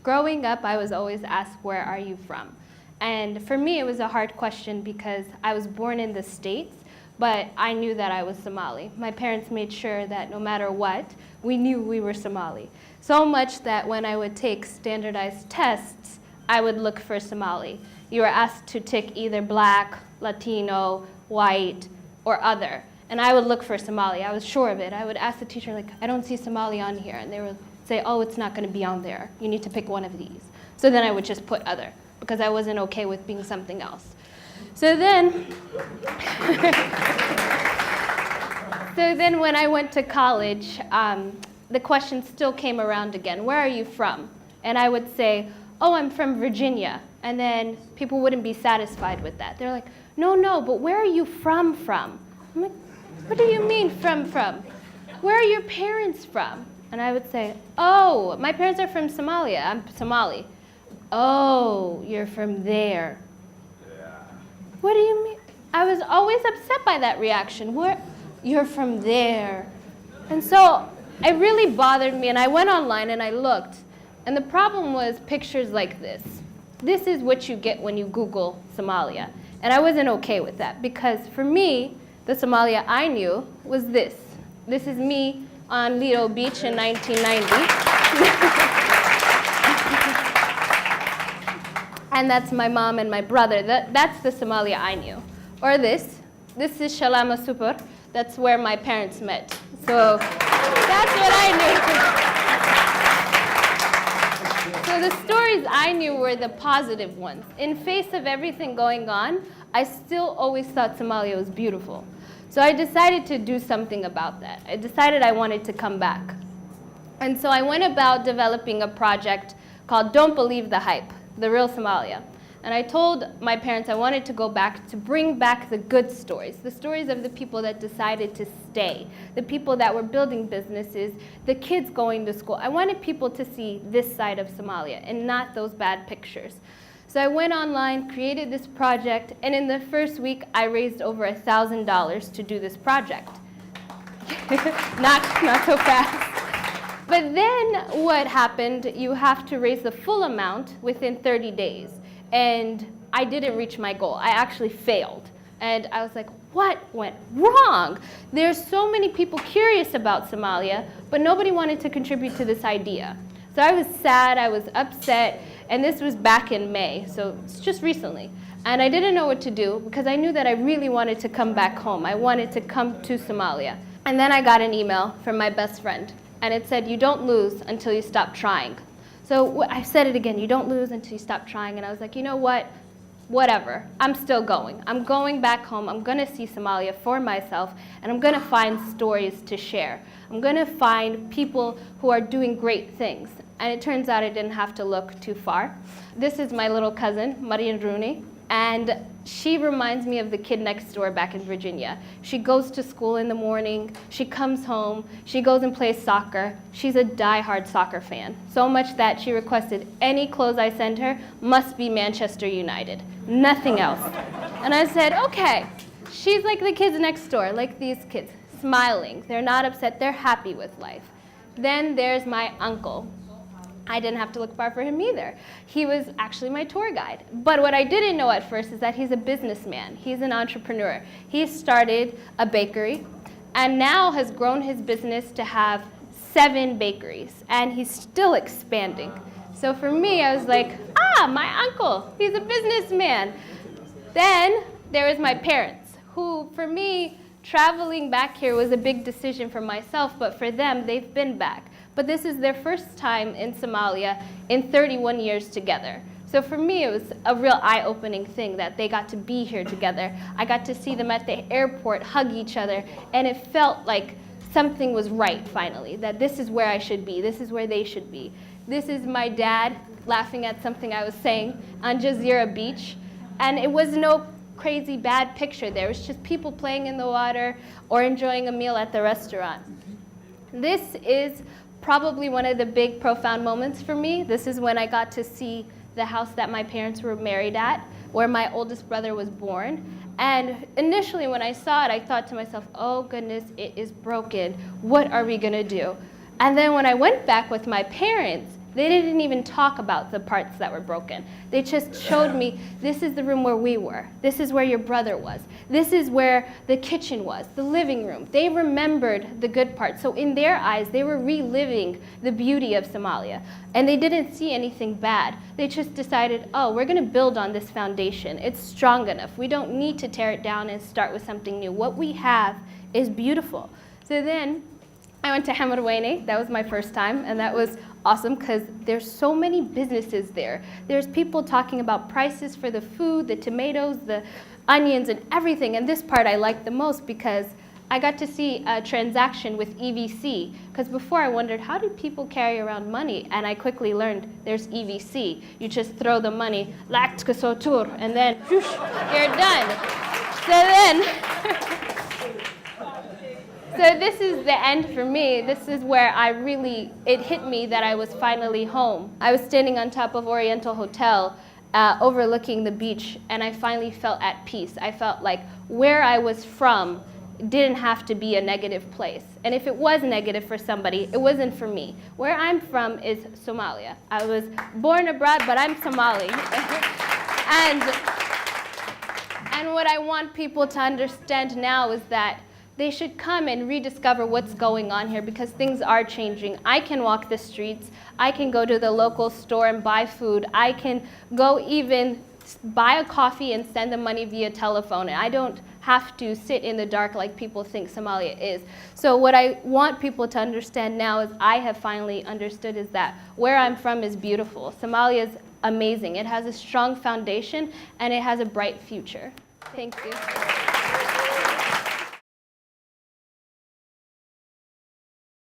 Growing up, I was always asked, where are you from? And for me, it was a hard question because I was born in the States, but I knew that I was Somali. My parents made sure that no matter what, we knew we were Somali. So much that when I would take standardized tests, I would look for Somali. You were asked to tick either black, Latino, white, or other. And I would look for Somali. I was sure of it. I would ask the teacher, like, I don't see Somali on here. And they would say, oh, it's not going to be on there. You need to pick one of these. So then I would just put other, because I wasn't okay with being something else. So then when I went to college, the question still came around again. Where are you from? And I would say, oh, I'm from Virginia. And then people wouldn't be satisfied with that. They're like, no, but where are you from? I'm like, what do you mean from? Where are your parents from? And I would say, oh, my parents are from Somalia. I'm Somali. Oh, you're from there. Yeah. What do you mean? I was always upset by that reaction. You're from there. And so it really bothered me, and I went online and I looked. And the problem was pictures like this. This is what you get when you Google Somalia. And I wasn't okay with that, because for me, the Somalia I knew was this. This is me on Lido Beach in 1990. And that's my mom and my brother. That's the Somalia I knew. Or this is Shalama Super. That's where my parents met. So that's what I knew. So the stories I knew were the positive ones. In face of everything going on, I still always thought Somalia was beautiful. So I decided to do something about that. I decided I wanted to come back. And so I went about developing a project called Don't Believe the Hype, The Real Somalia. And I told my parents I wanted to go back to bring back the good stories, the stories of the people that decided to stay, the people that were building businesses, the kids going to school. I wanted people to see this side of Somalia and not those bad pictures. So I went online, created this project, and in the first week, I raised over $1,000 to do this project. not so fast. But then what happened, you have to raise the full amount within 30 days. And I didn't reach my goal. I actually failed. And I was like, what went wrong? There's so many people curious about Somalia, but nobody wanted to contribute to this idea. So I was sad, I was upset, and this was back in May, so it's just recently. And I didn't know what to do because I knew that I really wanted to come back home. I wanted to come to Somalia. And then I got an email from my best friend, and it said, you don't lose until you stop trying. So I said it again, you don't lose until you stop trying, and I was like, you know what? Whatever, I'm still going. I'm going back home, I'm gonna see Somalia for myself, and I'm gonna find stories to share. I'm gonna find people who are doing great things. And it turns out I didn't have to look too far. This is my little cousin, Marian Rooney, and she reminds me of the kid next door back in Virginia. She goes to school in the morning, she comes home, she goes and plays soccer. She's a diehard soccer fan, so much that she requested any clothes I send her must be Manchester United, nothing else. And I said, okay. She's like the kids next door, like these kids, smiling. They're not upset, they're happy with life. Then there's my uncle. I didn't have to look far for him either. He was actually my tour guide. But what I didn't know at first is that he's a businessman. He's an entrepreneur. He started a bakery and now has grown his business to have 7 bakeries. And he's still expanding. So for me, I was like, my uncle, he's a businessman. Then there was my parents, who for me, traveling back here was a big decision for myself, but for them, they've been back. But this is their first time in Somalia in 31 years together. So for me, it was a real eye-opening thing that they got to be here together. I got to see them at the airport, hug each other, and it felt like something was right finally, that this is where I should be, this is where they should be. This is my dad laughing at something I was saying on Jazeera Beach, and it was no crazy bad picture there. It was just people playing in the water or enjoying a meal at the restaurant. This is probably one of the big, profound moments for me. This is when I got to see the house that my parents were married at, where my oldest brother was born. And initially when I saw it, I thought to myself, oh goodness, it is broken. What are we gonna do? And then when I went back with my parents, They didn't even talk about the parts that were broken. They just showed me, this is the room where we were. This is where your brother was. This is where the kitchen was, the living room. They remembered the good parts. So in their eyes, they were reliving the beauty of Somalia. And they didn't see anything bad. They just decided, oh, we're going to build on this foundation. It's strong enough. We don't need to tear it down and start with something new. What we have is beautiful. So then I went to Hamarweyne. That was my first time, and that was awesome because there's so many businesses there. There's people talking about prices for the food, the tomatoes, the onions, and everything. And this part I liked the most because I got to see a transaction with EVC, because before I wondered, how did people carry around money? And I quickly learned there's EVC. You just throw the money, and then whoosh, you're done. So then, so this is the end for me. This is where it hit me that I was finally home. I was standing on top of Oriental Hotel, overlooking the beach, and I finally felt at peace. I felt like where I was from didn't have to be a negative place. And if it was negative for somebody, it wasn't for me. Where I'm from is Somalia. I was born abroad, but I'm Somali. and what I want people to understand now is that they should come and rediscover what's going on here, because things are changing. I can walk the streets. I can go to the local store and buy food. I can go even buy a coffee and send the money via telephone. And I don't have to sit in the dark like people think Somalia is. So what I want people to understand now, is I have finally understood, is that where I'm from is beautiful. Somalia is amazing. It has a strong foundation and it has a bright future. Thank you.